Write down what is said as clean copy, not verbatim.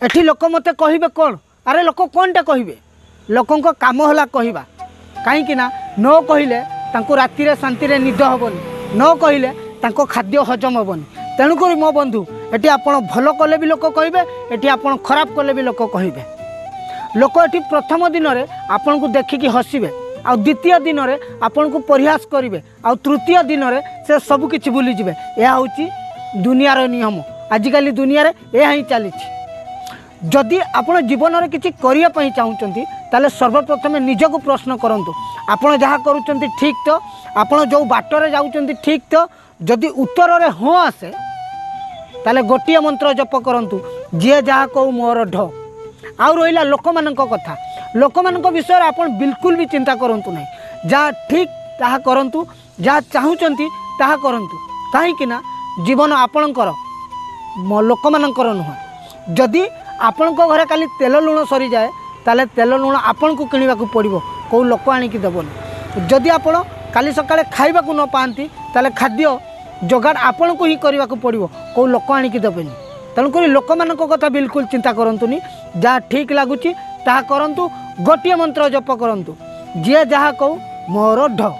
एठी लोक मते कहिबे कौन अरे लोक कौनटा कहिबे लोकंक काम होला कहवा कहीं न कहले राति रे शांति रे निद हेनी न कहले खाद्य हजम हेनी तेणुक मो बंधु ये आप भल कले भी लोक कहे ये आप खराब कले भी लोक कहे लोक ये प्रथम दिन में आपण को देखिकी हसबे आ द्वितीय दिन में आपण को परिहास करेंगे आ तृतीय दिन में से सबकि भूलीजे। यह हूँ दुनियार नियम आजिकल दुनिया यह ही चली। जदि आपण जीवन में किसी करने चाहते ताले सर्वप्रथम निजक प्रश्न करूँ आपड़ जहाँ करुँच ठीक तो आपड़ जो बाटर जाऊँच ठीक तो जदि उत्तर रे हाँ आसे ताले गोटे मंत्र जप करूँ जी जहाँ कहू मोर ढ आउ रहा लोक मान कथा लोक मान विषय आप बिल्कुल भी चिंता करूँ ना जहाँ ठीक ताहा करूँ जहाँ चाहूँगी ताहा करूँ कहीं जीवन आपणकर लोक मानकर नुह जदि आपण घरे खाली तेल लुण सरी जाए ताले तेल लुण आपण को किणवा पड़ो कौ लोक आणिकी देवनी जदि आपण काली सकाळे खाइबा को न पाती ताले खाद्य जोगाड़ आपण को ही करने को पड़ो कौ लोक आणिकी देवेनि। तेणुक लोक मान कथा बिल्कुल चिंता करतुनि जहाँ ठीक लगुच ताहा करंतु गोटे मंत्र जप करंतु जी जहाँ कहू मोर ढ।